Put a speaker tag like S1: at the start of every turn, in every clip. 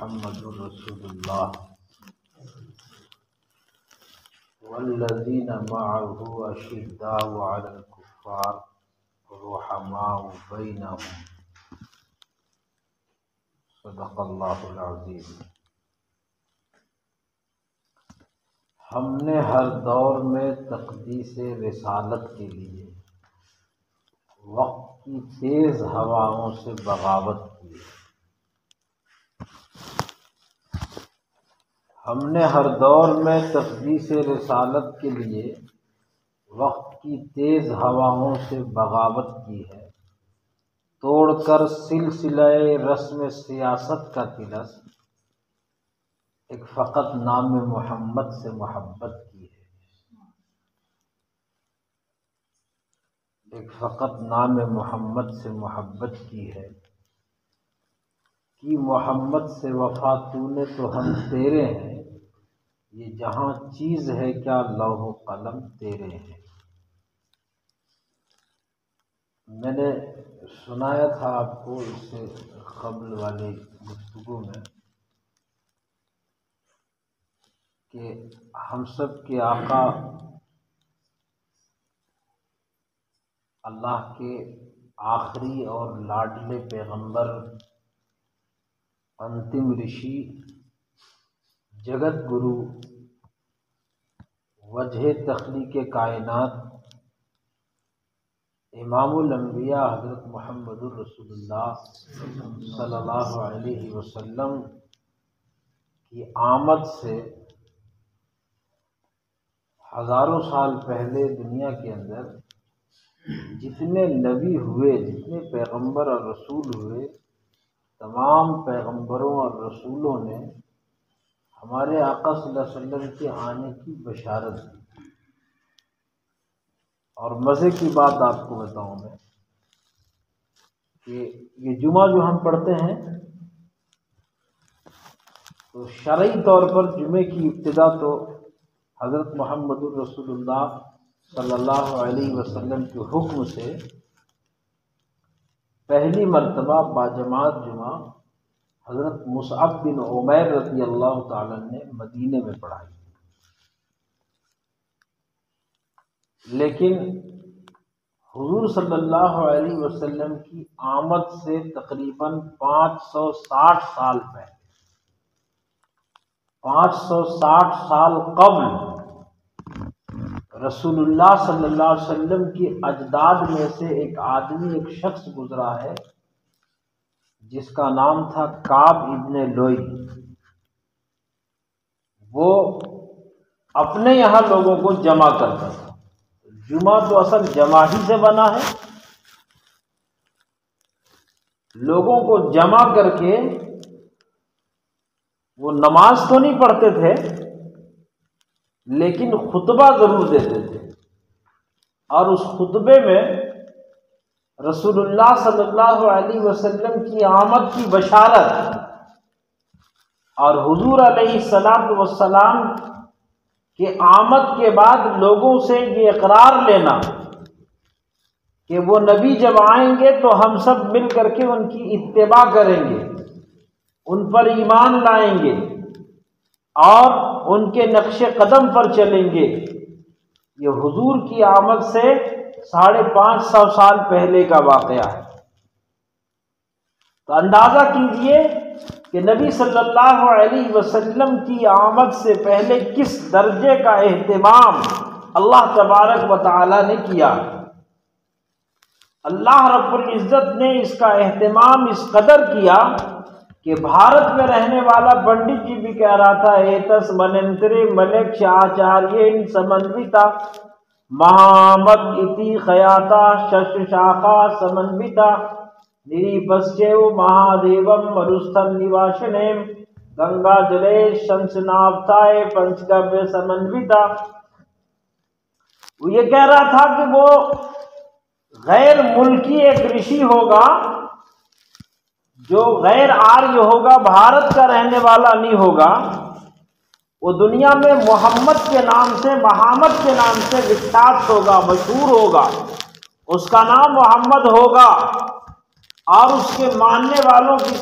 S1: محمد رسول اللہ والذین معه اشداء علی الکفار رحماء بینہم صدق اللہ العظیم۔ ہم نے ہر دور میں تقدیس رسالت کے لیے وقت کی تیز ہواؤں سے بغاوت کی۔ ہم نے ہر دور میں تقدیس رسالت کے لیے وقت کی تیز ہواؤں سے بغاوت کی ہے، توڑ کر سلسلہ رسم سیاست کا طلسم، ایک فقط نام محمد سے محبت کی ہے۔ ایک فقط نام محمد سے محبت کی ہے کہ محمد سے وفا تو نے تو ہم تیرے ہیں، یہ جہاں چیز ہے کیا لوح و قلم تیرے ہیں۔ میں نے سنایا تھا آپ کو اس سے قبل والی گفتگو میں کہ ہم سب کے آقا اللہ کے آخری اور لاڈلے پیغمبر، انتم رشی، جگت گرو، وجہ تخلیق کائنات، امام الانبیاء حضرت محمد الرسول اللہ صلی اللہ علیہ وسلم کی آمد سے ہزاروں سال پہلے دنیا کے اندر جتنے نبی ہوئے، جتنے پیغمبر اور رسول ہوئے، تمام پیغمبروں اور رسولوں نے ہمارے آقا صلی اللہ علیہ وسلم کے آنے کی بشارت دی۔ اور مزے کی بات آپ کو بتاؤں میں کہ یہ جمعہ جو ہم پڑھتے ہیں تو شرعی طور پر جمعے کی ابتدا تو حضرت محمد الرسول اللہ صلی اللہ علیہ وسلم کے حکم سے پہلی مرتبہ باجماعت جمعہ حضرت مصعب بن عمیر رضی اللہ تعالی نے مدینے میں پڑھائی، لیکن حضور صلی اللہ علیہ وسلم کی آمد سے تقریباً 560 سال پہلے، 560 سال قبل رسول اللہ صلی اللہ علیہ وسلم کی اجداد میں سے ایک آدمی، ایک شخص گزرا ہے جس کا نام تھا کعب ابن لوئی۔ وہ اپنے یہاں لوگوں کو جمع کرتا تھا۔ جمعہ تو اصل جمع ہی سے بنا ہے، لوگوں کو جمع کر کے وہ نماز تو نہیں پڑھتے تھے لیکن خطبہ ضرور دیتے تھے، اور اس خطبے میں رسول اللہ صلی اللہ علیہ وسلم کی آمد کی بشارت اور حضور علیہ الصلوۃ والسلام کے آمد کے بعد لوگوں سے یہ اقرار لینا کہ وہ نبی جب آئیں گے تو ہم سب مل کر کے ان کی اتباع کریں گے، ان پر ایمان لائیں گے اور ان کے نقش قدم پر چلیں گے۔ یہ حضور کی آمد سے 550 سال پہلے کا واقعہ ہے۔ تو اندازہ کیجئے کہ نبی صلی اللہ علیہ وسلم کی آمد سے پہلے کس درجے کا اہتمام اللہ تبارک و تعالی نے کیا۔ اللہ رب العزت نے اس کا اہتمام اس قدر کیا کہ بھارت میں رہنے والا پنڈت جی بھی کہہ رہا تھا ایتس مننترے ملک شاچاریہ سمنوتا مہامت اتی خیاتا شش شاخا سمنوتا نری پسچیو مہادیوم مروستھم نواشنیم گنگا جلے شنسناپتائے پنچگویہ سمنوتا۔ وہ یہ کہہ رہا تھا کہ وہ غیر ملکی ایک رشی ہوگا جو غیر آریہ ہوگا، بھارت کا رہنے والا نہیں ہوگا، وہ دنیا میں محمد کے نام سے، مہامت کے نام سے وکھیات ہوگا، مشہور ہوگا، اس کا نام محمد ہوگا اور اس کے ماننے والوں کی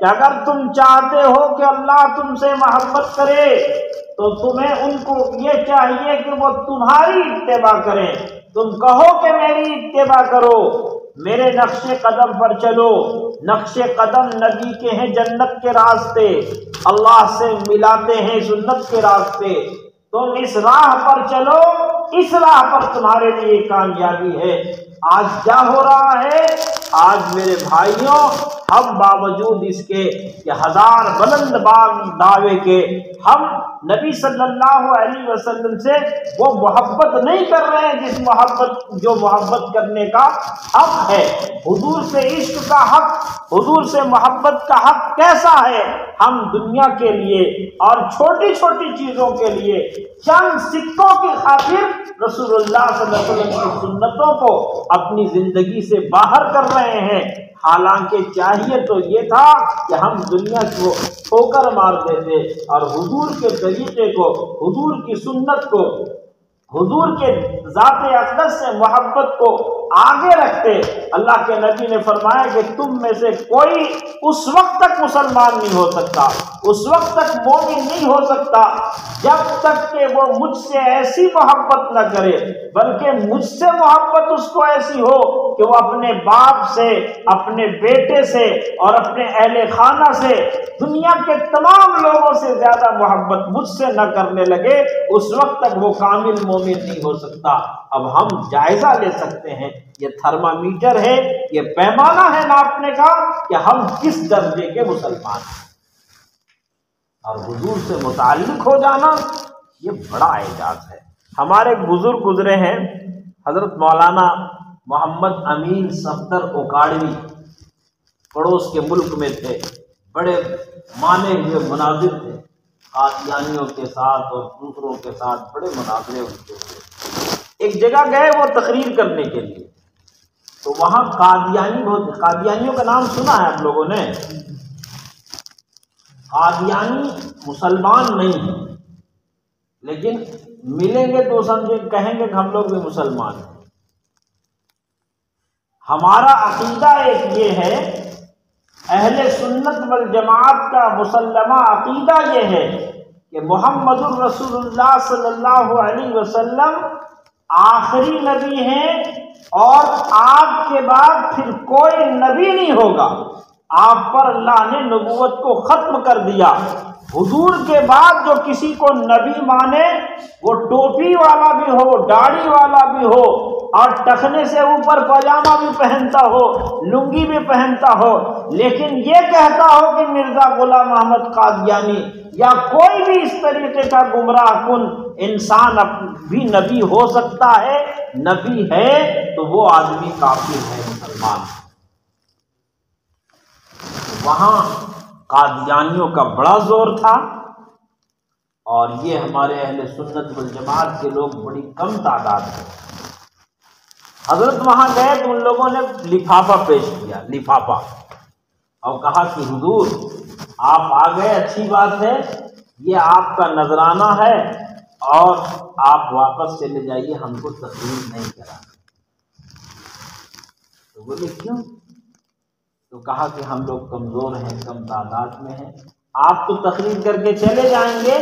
S1: کہ اگر تم چاہتے ہو کہ اللہ تم سے محبت کرے تو تمہیں ان کو یہ چاہیے کہ وہ تمہاری اتباع کریں. تم کہو کہ میری اتباع کرو، میرے نقش قدم پر چلو. نقش قدم نبی کے ہیں جنت کے راستے، اللہ سے ملاتے ہیں سنت کے راستے. تم اس راہ پر چلو، اس راہ پر تمہارے لیے کامیابی ہے. آج کیا ہو رہا ہے؟ آج میرے بھائیوں، ہم باوجود اس کے کہ ہزار بلند دعوے کے ہم نبی صلی اللہ علیہ وسلم سے وہ محبت نہیں کر رہے ہیں جو محبت کرنے کا حق ہے. حضور سے عشق کا حق، حضور سے محبت کا حق کیسا ہے؟ ہم دنیا کے لیے اور چھوٹی چھوٹی چیزوں کے لیے چند سکوں کی خاطر رسول اللہ صلی اللہ علیہ وسلم کی سنتوں کو اپنی زندگی سے باہر کر رہے ہیں. حالانکہ چاہیے تو یہ تھا کہ ہم دنیا کو ٹھوکر مار دیتے اور حضور کے طریقے کو، حضور کی سنت کو، حضور کے ذات اقدس سے محبت کو آگے رکھتے. اللہ کے نبی نے فرمایا کہ تم میں سے کوئی اس وقت تک مسلمان نہیں ہو سکتا، اس وقت تک مومن نہیں ہو سکتا جب تک کہ وہ مجھ سے ایسی محبت نہ کرے، بلکہ مجھ سے محبت اس کو ایسی ہو کہ وہ اپنے باپ سے، اپنے بیٹے سے اور اپنے اہل خانہ سے، دنیا کے تمام لوگوں سے زیادہ محبت مجھ سے نہ کرنے لگے. اس وقت تک وہ کامل مومن نہیں ہو سکتا. اب ہم جائزہ لے سکتے ہیں، یہ تھرمامیٹر ہے، یہ پیمانہ ہے ناپنے کا کہ ہم کس درجے کے مسلمان ہیں. اور حضور سے متعلق ہو جانا یہ بڑا اعزاز ہے. ہمارے ایک بزرگ گزرے ہیں، حضرت مولانا محمد امین صفدر اوکاڑوی، پڑوس کے ملک میں تھے، بڑے مانے ہوئے مناظر تھے، قادیانیوں کے ساتھ اور دوسروں کے ساتھ بڑے مناظرے ان کے تھے. ایک جگہ گئے وہ تقریر کرنے کے لیے، تو وہاں قادیانی بہت، قادیانیوں کا نام سنا ہے آپ لوگوں نے؟ قادیانی مسلمان نہیں ہیں، لیکن ملیں گے تو کہیں گے کہ ہم لوگ بھی مسلمان ہیں. ہمارا عقیدہ ایک یہ ہے، اہل سنت والجماعت کا مسلمہ عقیدہ یہ ہے کہ محمد الرسول اللہ صلی اللہ علیہ وسلم آخری نبی ہیں اور آپ کے بعد پھر کوئی نبی نہیں ہوگا. آپ پر اللہ نے نبوت کو ختم کر دیا. حضور کے بعد جو کسی کو نبی مانے وہ ٹوپی والا بھی ہو، داڑھی والا بھی ہو اور ٹخنے سے اوپر پاجامہ بھی پہنتا ہو، لنگی بھی پہنتا ہو، لیکن یہ کہتا ہو کہ مرزا غلام احمد قادیانی یا کوئی بھی اس طریقے کا گمراہ کن انسان بھی نبی ہو سکتا ہے، نبی ہے تو وہ آدمی کافر ہے، مسلمان. وہاں قادیانیوں کا بڑا زور تھا اور یہ ہمارے اہل سنت والجماعت کے لوگ بڑی کم تعداد ہیں. حضرت وہاں گئے تو ان لوگوں نے لفافہ پیش کیا، لفافہ، اور کہا کہ حضور آپ آ گئے، اچھی بات ہے، یہ آپ کا نذرانہ ہے اور آپ واپس چلے جائیے، ہم کو تقریر نہیں کرانا. تو بولے کیوں؟ تو کہا کہ ہم لوگ کمزور ہیں، کم تعداد میں ہیں، آپ تو تقریر کر کے چلے جائیں گے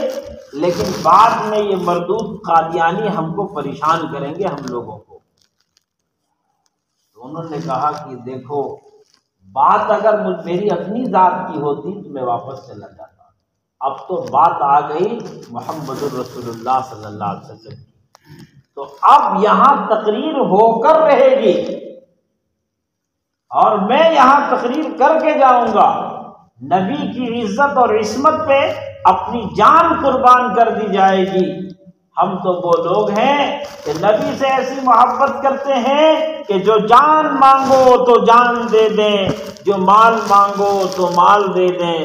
S1: لیکن بعد میں یہ مردود قادیانی ہم کو پریشان کریں گے، ہم لوگوں کو. تو انہوں نے کہا کہ دیکھو، بات اگر میری اپنی ذات کی ہوتی تو میں واپس چلا جاتا، اب تو بات آ گئی محمد الرسول اللہ صلی اللہ علیہ وسلم کی، تو اب یہاں تقریر ہو کر رہے گی اور میں یہاں تقریر کر کے جاؤں گا. نبی کی عزت اور عصمت پہ اپنی جان قربان کر دی جائے گی. ہم تو وہ لوگ ہیں کہ نبی سے ایسی محبت کرتے ہیں کہ جو جان مانگو تو جان دے دیں، جو مال مانگو تو مال دے دیں،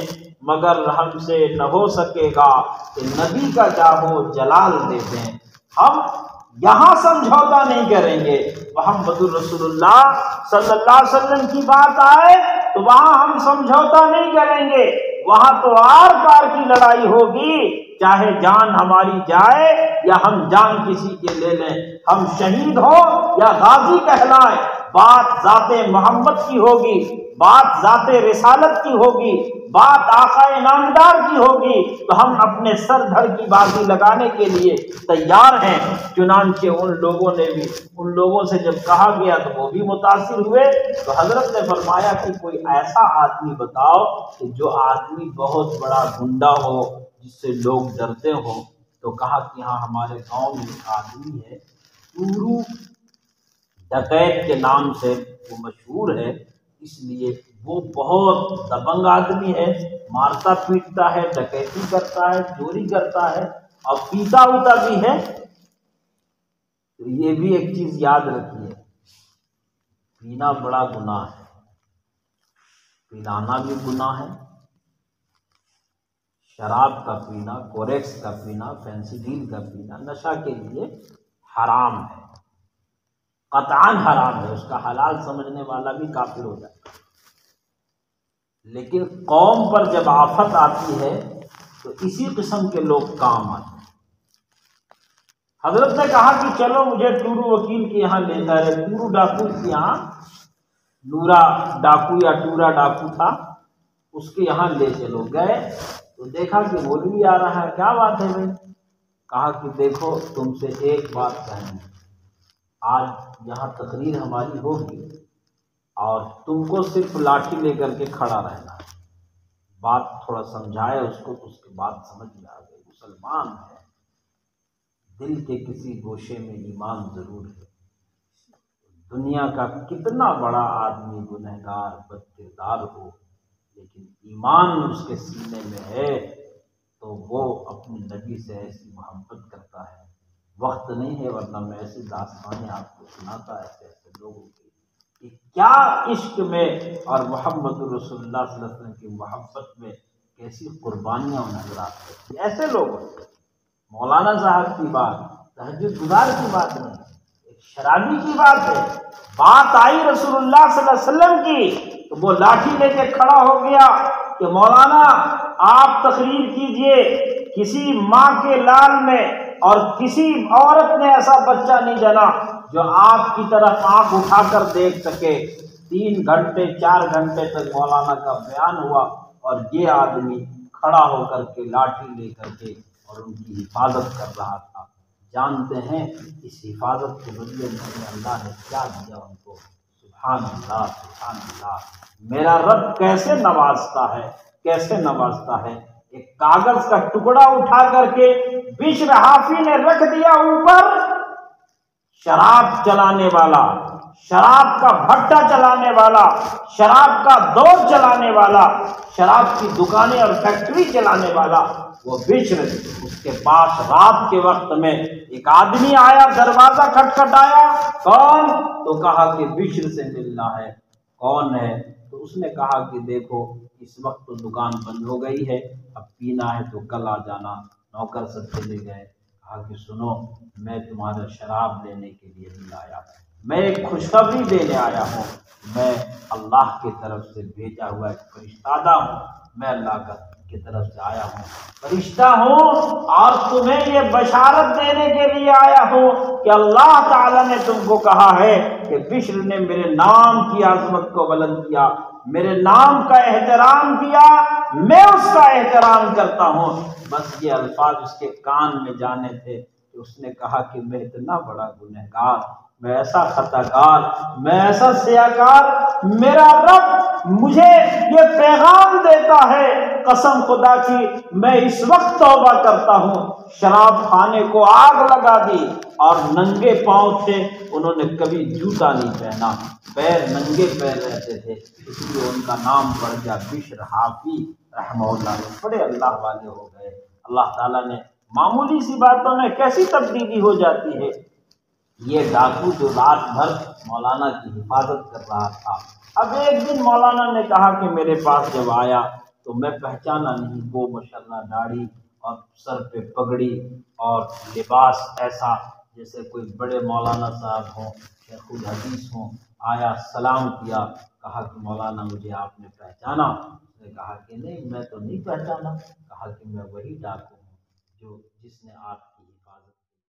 S1: مگر ہم سے نہ ہو سکے گا کہ نبی کا جاہو جلال دے دیں. ہم یہاں سمجھوتا نہیں کریں گے. محمد الرسول اللہ صلی اللہ علیہ وسلم کی بات آئے تو وہاں ہم سمجھوتا نہیں کریں گے، وہاں تو آر پار کی لڑائی ہوگی، چاہے جان ہماری جائے یا ہم جان کسی کے لے لیں، ہم شہید ہوں یا غازی کہلائیں، بات ذات محمد کی ہوگی، بات ذات رسالت کی ہوگی، بات آقا نامدار کی ہوگی تو ہم اپنے سر دھڑ کی بازی لگانے کے لیے تیار ہیں۔ چنانچہ ان لوگوں سے جب کہا گیا تو وہ بھی متاثر ہوئے، تو حضرت نے فرمایا کہ کوئی ایسا آدمی بتاؤ کہ جو آدمی بہت بڑا گنڈا ہو، جس سے لوگ ڈرتے ہوں۔ تو کہا کہ ہاں ہمارے گاؤں میں ایک آدمی ہے، ٹورو ڈکیت کے نام سے وہ مشہور ہے، اس لیے وہ بہت دبنگ آدمی ہے، مارتا پیٹتا ہے، ڈکیتی کرتا ہے، چوری کرتا ہے اور پیتا ہوتا بھی ہے۔ تو یہ بھی ایک چیز یاد رکھیے، پینا بڑا گناہ ہے، پلانا بھی گناہ ہے، شراب کا پینا، کوریکس کا پینا، فینسیڈیل کا پینا نشہ کے لیے حرام ہے، قطعاً حرام ہے، اس کا حلال سمجھنے والا بھی کافر ہو جاتا ہے۔ لیکن قوم پر جب آفت آتی ہے تو اسی قسم کے لوگ کام آتے ہیں۔ حضرت نے کہا کہ چلو مجھے ٹورو وکیل کے یہاں لے جائے، ٹورو ڈاکو کے یہاں، نورا ڈاکو یا ٹورا ڈاکو تھا، اس کے یہاں لے چلو۔ گئے تو دیکھا کہ مولوی آ رہا ہے، کیا بات ہے بھائی؟ کہا کہ دیکھو تم سے ایک بات کہنی ہے، آج یہاں تقریر ہماری ہوگی اور تم کو صرف لاٹھی لے کر کے کھڑا رہنا ہے۔ بات تھوڑا سمجھائے اس کو تو اس کے بعد سمجھ میں آ گئی، مسلمان ہے، دل کے کسی گوشے میں ایمان ضرور ہے، دنیا کا کتنا بڑا آدمی گنہگار بد کردار ہو لیکن ایمان اس کے سینے میں ہے تو وہ اپنے نبی سے ایسی محبت کرتا ہے۔ وقت نہیں ہے ورنہ میں ایسی داستانیں آپ کو سناتا ایسے لوگوں کی کہ کیا عشق میں اور محمد رسول اللہ صلی اللہ علیہ وسلم کی محبت میں کیسی قربانیاں نظر آتی ہیں۔ ایسے لوگ ہوتے ہیں۔ مولانا صاحب کی بات تہجد گزار کی بات نہیں، ایک شرابی کی بات ہے۔ بات آئی رسول اللہ صلی اللہ علیہ وسلم کی تو وہ لاٹھی لے کے کھڑا ہو گیا کہ مولانا آپ تقریر کیجئے، کسی ماں کے لال میں اور کسی عورت نے ایسا بچہ نہیں جنا جو آپ کی طرف آنکھ اٹھا کر دیکھ سکے۔ 3 گھنٹے 4 گھنٹے تک مولانا کا بیان ہوا اور یہ آدمی کھڑا ہو کر کے لاٹھی لے کر کے اور ان کی حفاظت کر رہا تھا۔ جانتے ہیں اس حفاظت کے بدلے میں اللہ نے کیا دیا ان کو؟ سبحان اللہ، سبحان اللہ۔ میرا رب کیسے نوازتا ہے، کیسے نوازتا ہے۔ ایک کاغذ کا ٹکڑا اٹھا کر کے بشر حافی نے رکھ دیا اوپر، شراب چلانے والا، شراب کا بھٹا چلانے والا، شراب کا دور چلانے والا، شراب کی دکانیں اور فیکٹری چلانے والا، وہ بشر، اس کے پاس رات کے وقت میں ایک آدمی آیا، دروازہ کھٹکھٹایا، کون؟ تو کہا کہ بشر سے ملنا ہے۔ کون ہے؟ تو اس نے کہا کہ دیکھو اس وقت تو دکان بند ہو گئی ہے، اب پینا ہے تو کل آ جانا۔ نوکر سب چلے گئے۔ کہا کہ سنو میں تمہارا شراب لینے کے لیے نہیں آیا، میں ایک خوشخبری دینے آیا ہوں، میں اللہ کی طرف سے بھیجا ہوا ایک فرشتہ ہوں، میں اللہ کی طرف سے آیا ہوں، فرشتہ ہوں اور تمہیں یہ بشارت دینے کے لیے آیا ہوں کہ اللہ تعالیٰ نے تم کو کہا ہے کہ بشر نے میرے نام کی عظمت کو بلند کیا، میرے نام کا احترام کیا، میں اس کا احترام کرتا ہوں۔ بس یہ الفاظ اس کے کان میں جانے تھے کہ اس نے کہا کہ میں اتنا بڑا گنہگار، میں ایسا خطاکار، میں ایسا سیاکار، میرا رب مجھے یہ پیغام دیتا ہے، قسم خدا کی میں اس وقت توبہ کرتا ہوں۔ شراب خانے کو آگ لگا دی اور ننگے پاؤں تھے، انہوں نے کبھی جوتا نہیں پہنا، پیر ننگے پیر رہتے تھے، اس لیے ان کا نام پڑ گیا بشر حافی رحمہ اللہ۔ بڑے اللہ والے ہو گئے۔ اللہ تعالیٰ نے معمولی سی باتوں میں کیسی تبدیلی ہو جاتی ہے۔ یہ ڈاکو جو رات بھر مولانا کی حفاظت کر رہا تھا، اب ایک دن مولانا نے کہا کہ میرے پاس جب آیا تو میں پہچانا نہیں، وہ ماشاءاللہ داڑھی اور سر پہ پگڑی اور لباس ایسا جیسے کوئی بڑے مولانا صاحب ہوں، شیخ الحدیث ہوں۔ آیا، سلام کیا، کہا کہ مولانا مجھے آپ نے پہچانا؟ اس نے کہا کہ نہیں میں تو نہیں پہچانا۔ کہا کہ میں وہی ڈاکو ہوں جس نے آپ کی